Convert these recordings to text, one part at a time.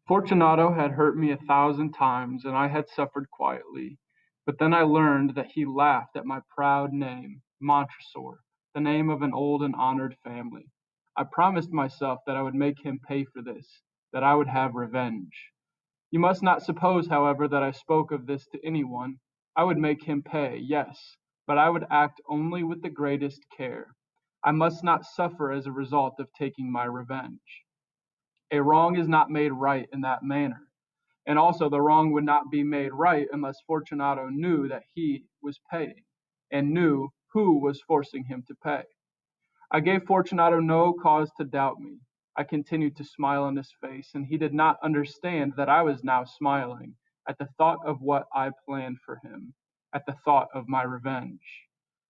Fortunato had hurt me 1,000 times, and I had suffered quietly. But then I learned that he laughed at my proud name, Montresor, the name of an old and honored family. I promised myself that I would make him pay for this, that I would have revenge. You must not suppose, however, that I spoke of this to anyone. I would make him pay, yes, but I would act only with the greatest care. I must not suffer as a result of taking my revenge. A wrong is not made right in that manner. And also, the wrong would not be made right unless Fortunato knew that he was paying and knew who was forcing him to pay. I gave Fortunato no cause to doubt me. I continued to smile in his face, and he did not understand that I was now smiling at the thought of what I planned for him, at the thought of my revenge.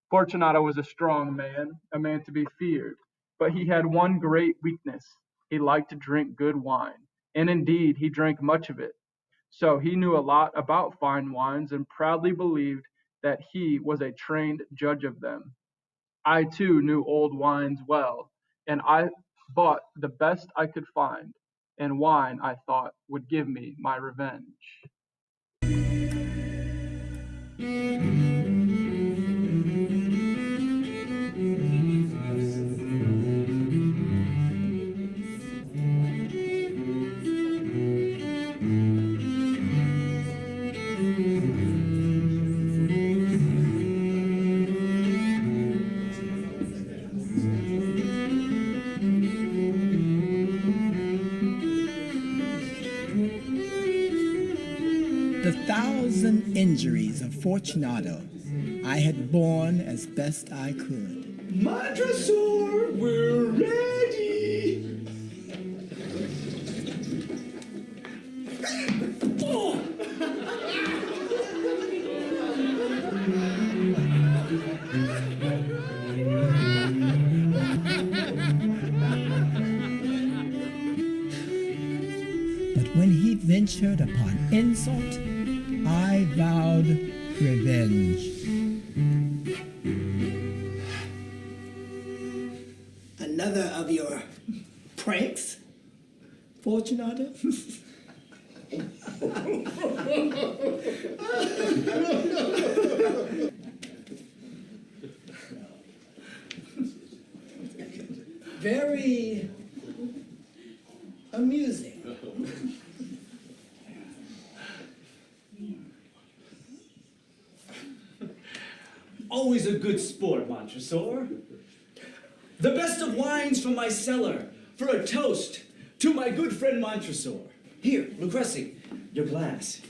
Fortunato was a strong man, a man to be feared, but he had one great weakness. He liked to drink good wine, and indeed he drank much of it. So he knew a lot about fine wines and proudly believed that he was a trained judge of them. I too knew old wines well, and I bought the best I could find, and wine I thought would give me my revenge. The thousand injuries of Fortunato I had borne as best I could. Montresor, we're ready! Oh! But when he ventured upon insult, I vowed revenge. Another of your pranks, Fortunato? Very amusing. Always a good sport, Montresor. The best of wines from my cellar for a toast to my good friend Montresor. Here, Lucrece, your glass.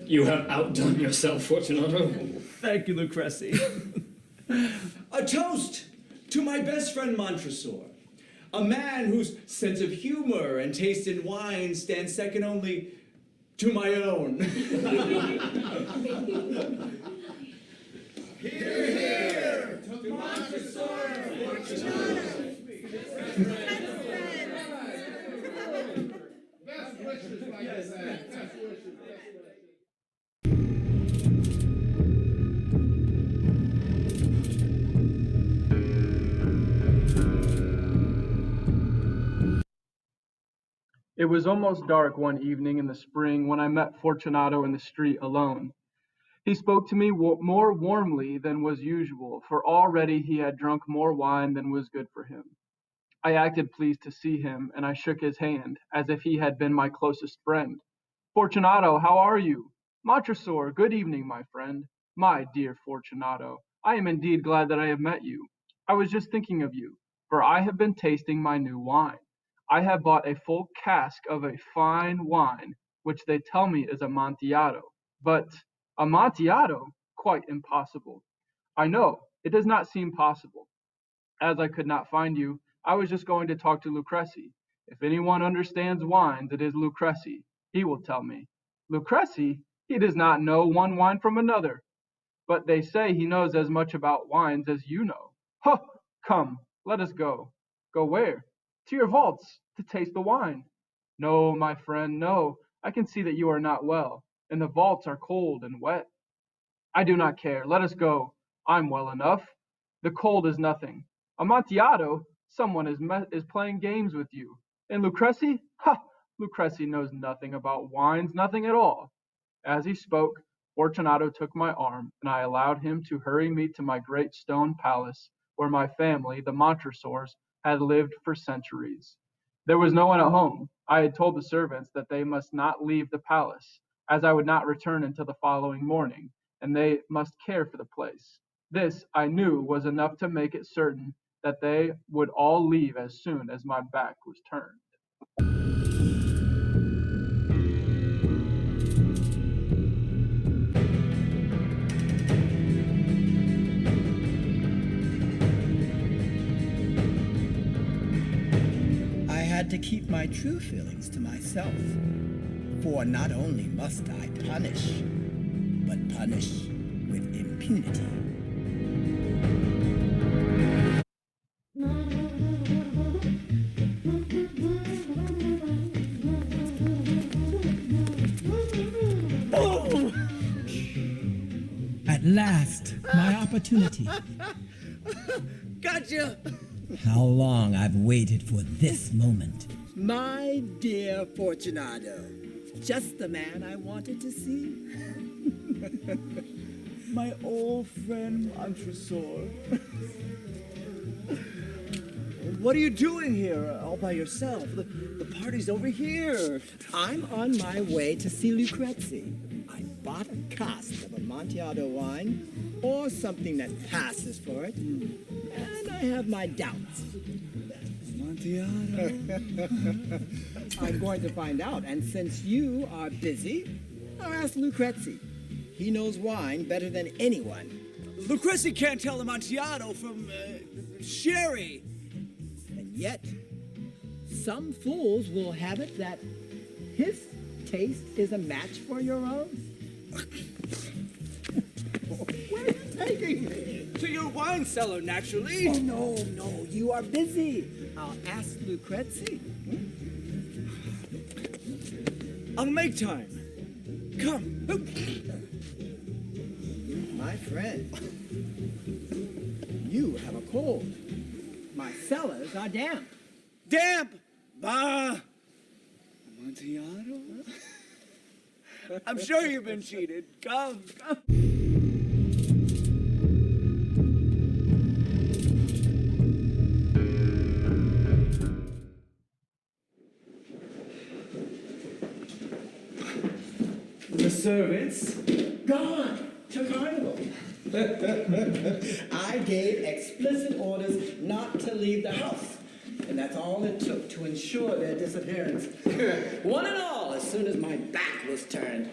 You have outdone yourself, Fortunato. Thank you, Lucrece. A toast to my best friend Montresor, a man whose sense of humor and taste in wine stands second only to my own. Hear, hear, to Montresor and Fortunato. Best wishes, like I said. Best wishes. It was almost dark one evening in the spring when I met Fortunato in the street alone. He spoke to me more warmly than was usual, for already he had drunk more wine than was good for him. I acted pleased to see him, and I shook his hand, as if he had been my closest friend. Fortunato, how are you? Montresor, good evening, my friend. My dear Fortunato, I am indeed glad that I have met you. I was just thinking of you, for I have been tasting my new wine. I have bought a full cask of a fine wine, which they tell me is Amontillado. But Amontillado? Quite impossible. I know, it does not seem possible. As I could not find you, I was just going to talk to Lucrece. If anyone understands wines, it is Lucrece. He will tell me. Lucrece? He does not know one wine from another. But they say he knows as much about wines as you know. Huh! Come, let us go. Go where? To your vaults, to taste the wine. No, my friend, no. I can see that you are not well, and the vaults are cold and wet. I do not care. Let us go. I'm well enough. The cold is nothing. Amontillado, someone is playing games with you. And Lucrezi? Ha! Lucrezi knows nothing about wines, nothing at all. As he spoke, Fortunato took my arm, and I allowed him to hurry me to my great stone palace, where my family, the Montresors, had lived for centuries. There was no one at home. I had told the servants that they must not leave the palace, as I would not return until the following morning, and they must care for the place. This, I knew, was enough to make it certain that they would all leave as soon as my back was turned. I had to keep my true feelings to myself, for not only must I punish, but punish with impunity. Oh! At last, my opportunity. Gotcha! How long I've waited for this moment. My dear Fortunato, just the man I wanted to see. My old friend Montresor. What are you doing here all by yourself? The party's over here. I'm on my way to see Lucrezi. I bought a cask of Amontillado wine, or something that passes for it, and I have my doubts. Amontillado. I'm going to find out, and since you are busy, I'll ask Lucrezi. He knows wine better than anyone. Lucrezi can't tell Amontillado from sherry. And yet, some fools will have it that his taste is a match for your own. Where are you taking me? To your wine cellar, naturally. Oh, no, you are busy. I'll ask Lucrezi. I'll make time. Come. My friend, you have a cold. My cellars are damp. Damp! Bah! Amontillado? I'm sure you've been cheated. Come. The servants? Gone to carnival. I gave explicit orders not to leave the house. And that's all it took to ensure their disappearance. One and all, as soon as my back was turned.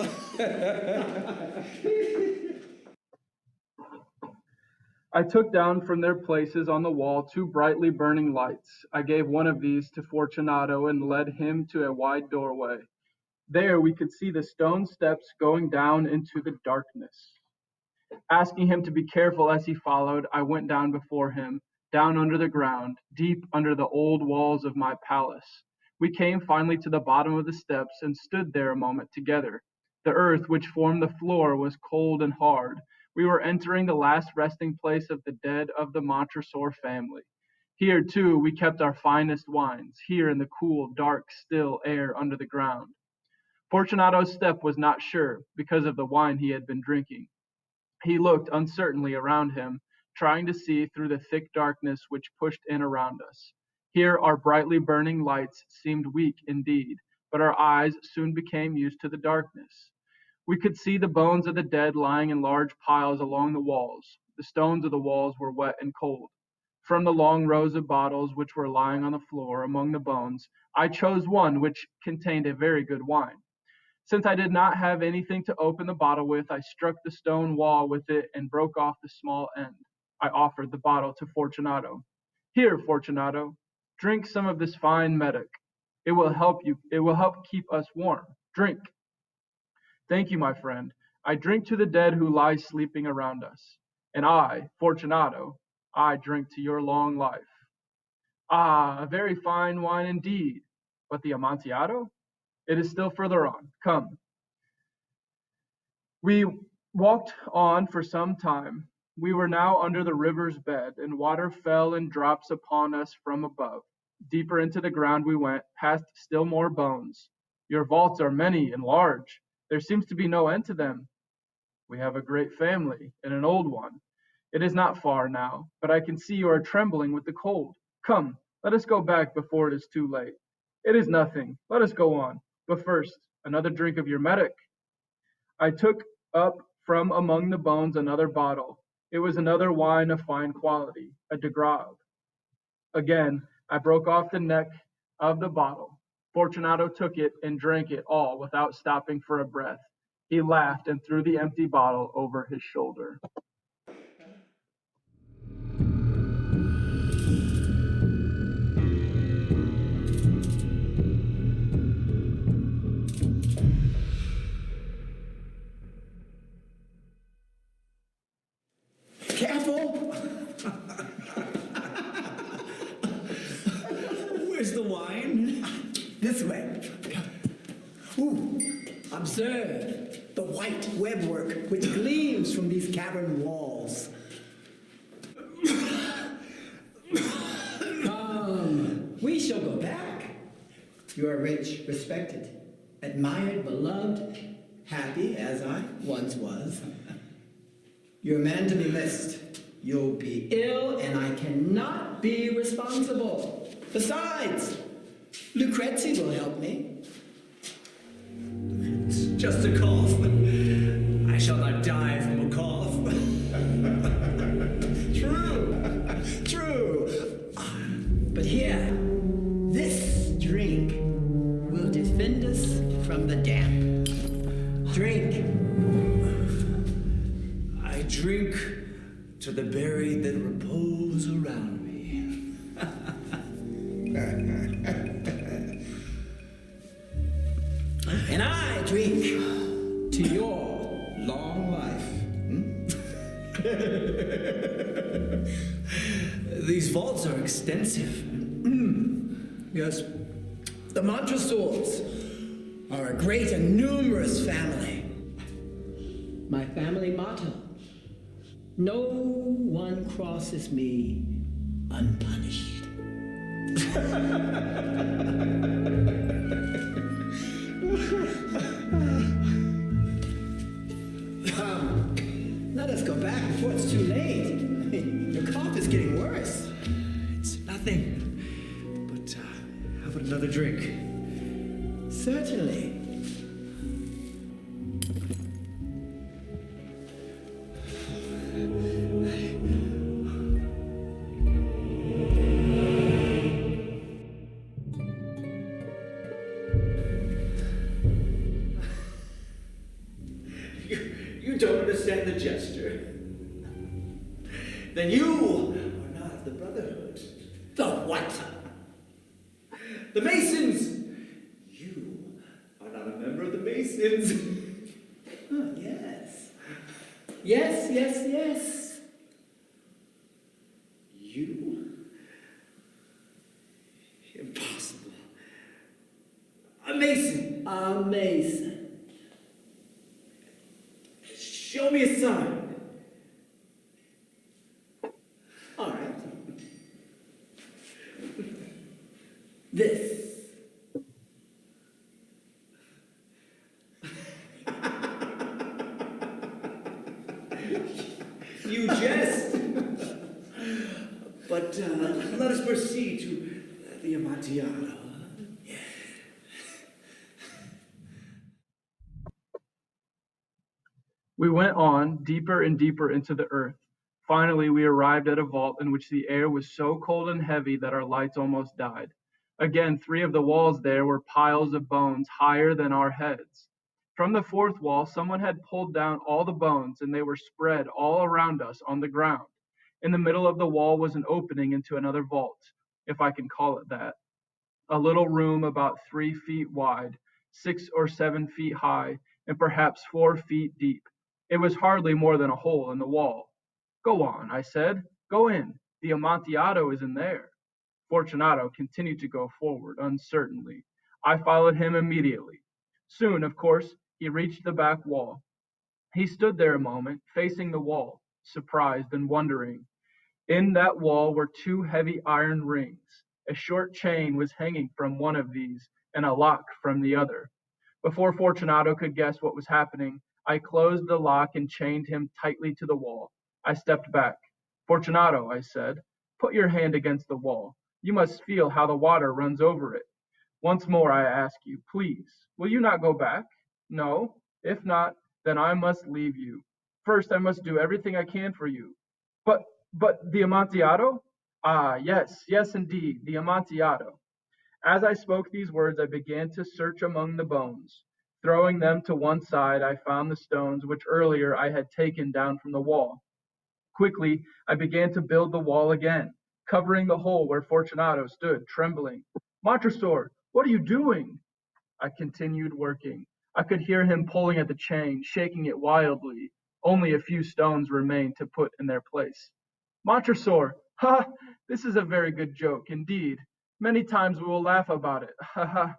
I took down from their places on the wall two brightly burning lights. I gave one of these to Fortunato and led him to a wide doorway. There we could see the stone steps going down into the darkness. Asking him to be careful as he followed, I went down before him, down under the ground, deep under the old walls of my palace. We came finally to the bottom of the steps and stood there a moment together. The earth which formed the floor was cold and hard. We were entering the last resting place of the dead of the Montresor family. Here, too, we kept our finest wines, here in the cool, dark, still air under the ground. Fortunato's step was not sure, because of the wine he had been drinking. He looked uncertainly around him, trying to see through the thick darkness which pushed in around us. Here our brightly burning lights seemed weak indeed, but our eyes soon became used to the darkness. We could see the bones of the dead lying in large piles along the walls. The stones of the walls were wet and cold. From the long rows of bottles which were lying on the floor among the bones, I chose one which contained a very good wine. Since I did not have anything to open the bottle with, I struck the stone wall with it and broke off the small end. I offered the bottle to Fortunato. Here, Fortunato, drink some of this fine medic. It will help keep us warm. Drink. Thank you, my friend. I drink to the dead who lie sleeping around us. And I, Fortunato, I drink to your long life. Ah, a very fine wine indeed. But the Amontillado? It is still further on. Come. We walked on for some time. We were now under the river's bed, and water fell in drops upon us from above. Deeper into the ground we went, past still more bones. Your vaults are many and large. There seems to be no end to them. We have a great family, and an old one. It is not far now, but I can see you are trembling with the cold. Come, let us go back before it is too late. It is nothing. Let us go on. But first, another drink of your medic. I took up from among the bones another bottle. It was another wine of fine quality, a de Grave. Again, I broke off the neck of the bottle. Fortunato took it and drank it all without stopping for a breath. He laughed and threw the empty bottle over his shoulder. Careful! Where's the wine? This way. Ooh, observe the white webwork which gleams from these cavern walls. Come, we shall go back. You are rich, respected, admired, beloved, happy as I once was. You're a man to be missed. You'll be ill, and I cannot be responsible. Besides, Lucrezia will help me. It's just a cough. I shall not die from a cough. True. But here, this drink will defend us from the damp. Drink. I drink to the buried that repose around me. And I drink to your long life. These vaults are extensive. Yes, the Montresors are a great and numerous family. My family motto: no one crosses me unpunished. Let us go back before it's too late. Your cough is getting worse. It's nothing. But how about another drink? Certainly. You don't understand the gesture. Then you are not of the Brotherhood. The what? The Masons! You are not a member of the Masons. Yes. Yes. You? Impossible. A Mason! A Mason. Show me a sign. All right. This. You jest. But let us proceed to the Amontillado. We went on, deeper and deeper into the earth. Finally, we arrived at a vault in which the air was so cold and heavy that our lights almost died. Again, three of the walls there were piles of bones higher than our heads. From the fourth wall, someone had pulled down all the bones, and they were spread all around us on the ground. In the middle of the wall was an opening into another vault, if I can call it that. A little room about 3 feet wide, 6 or 7 feet high, and perhaps 4 feet deep. It was hardly more than a hole in the wall. Go on, I said. Go in. The Amontillado is in there. Fortunato continued to go forward uncertainly. I followed him immediately. Soon, of course, he reached the back wall. He stood there a moment, facing the wall. surprised and wondering. In that wall were two heavy iron rings. A short chain was hanging from one of these, and a lock from the other. Before Fortunato could guess what was happening, I closed the lock and chained him tightly to the wall. I stepped back. Fortunato, I said, put your hand against the wall. You must feel how the water runs over it. Once more I ask you, please, will you not go back? No? If not, then I must leave you. First, I must do everything I can for you. But, but the Amontillado? Ah, yes, yes, indeed, the Amontillado. As I spoke these words, I began to search among the bones. Throwing them to one side, I found the stones which earlier I had taken down from the wall. Quickly, I began to build the wall again, covering the hole where Fortunato stood, trembling. Montresor, what are you doing? I continued working. I could hear him pulling at the chain, shaking it wildly. Only a few stones remained to put in their place. Montresor, ha! This is a very good joke, indeed. Many times we will laugh about it, ha ha,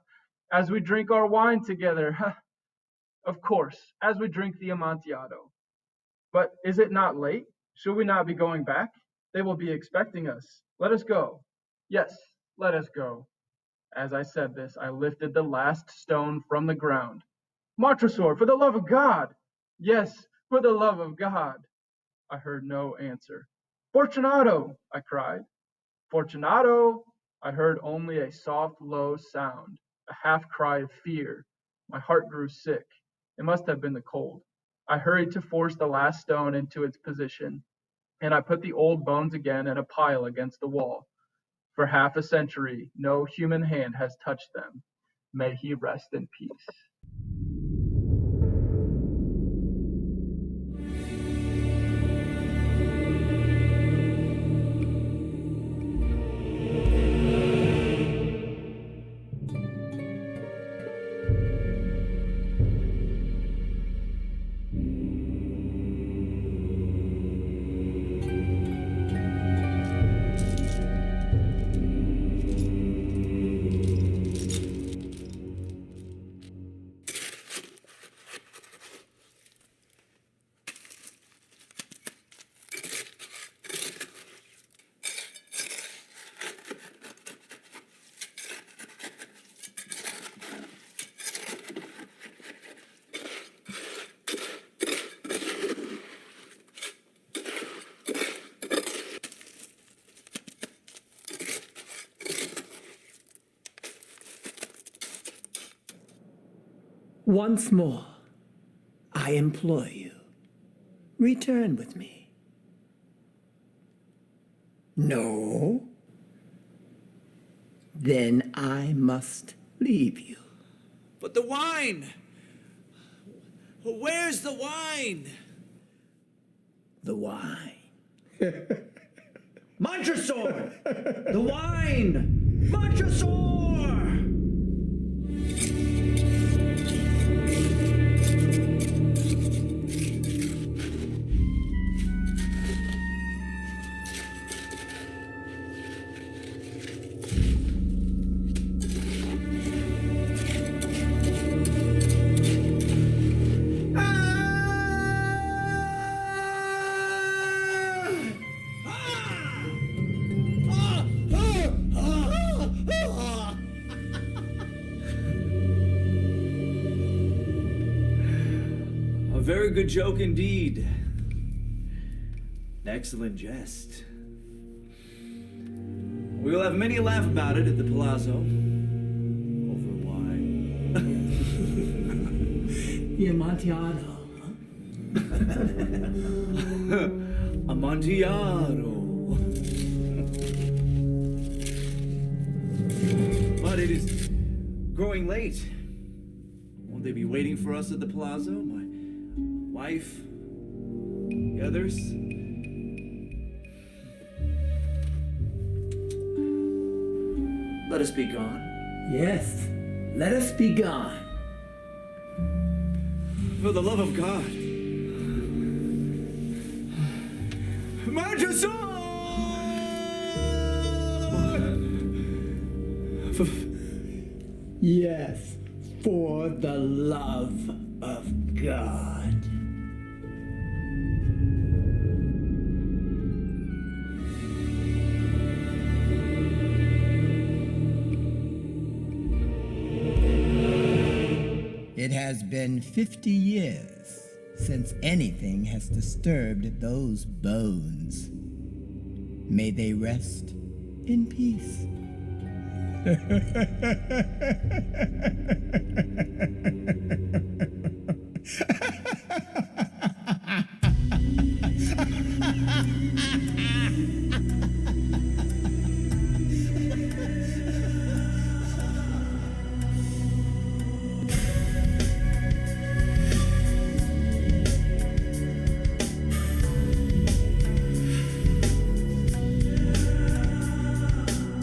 as we drink our wine together, ha! Of course, as we drink the Amontillado. But is it not late? Should we not be going back? They will be expecting us. Let us go. Yes, let us go. As I said this, I lifted the last stone from the ground. Montresor, for the love of God! Yes, for the love of God! I heard no answer. Fortunato! I cried. Fortunato! I heard only a soft, low sound, a half cry of fear. My heart grew sick. It must have been the cold. I hurried to force the last stone into its position, and I put the old bones again in a pile against the wall. For half a century, no human hand has touched them. May he rest in peace. Once more, I implore you, return with me. No? Then I must leave you. But the wine! Where's the wine? The wine. Montresor! The wine! Montresor! A very good joke indeed. An excellent jest. We will have many a laugh about it at the Palazzo. Over wine. The Amontillado. Amontillado. But it is growing late. Won't they be waiting for us at the Palazzo? My wife? The others? Let us be gone. Yes, let us be gone. For the love of God. Montresor! Yes, for the love of God. It has been 50 years since anything has disturbed those bones. May they rest in peace.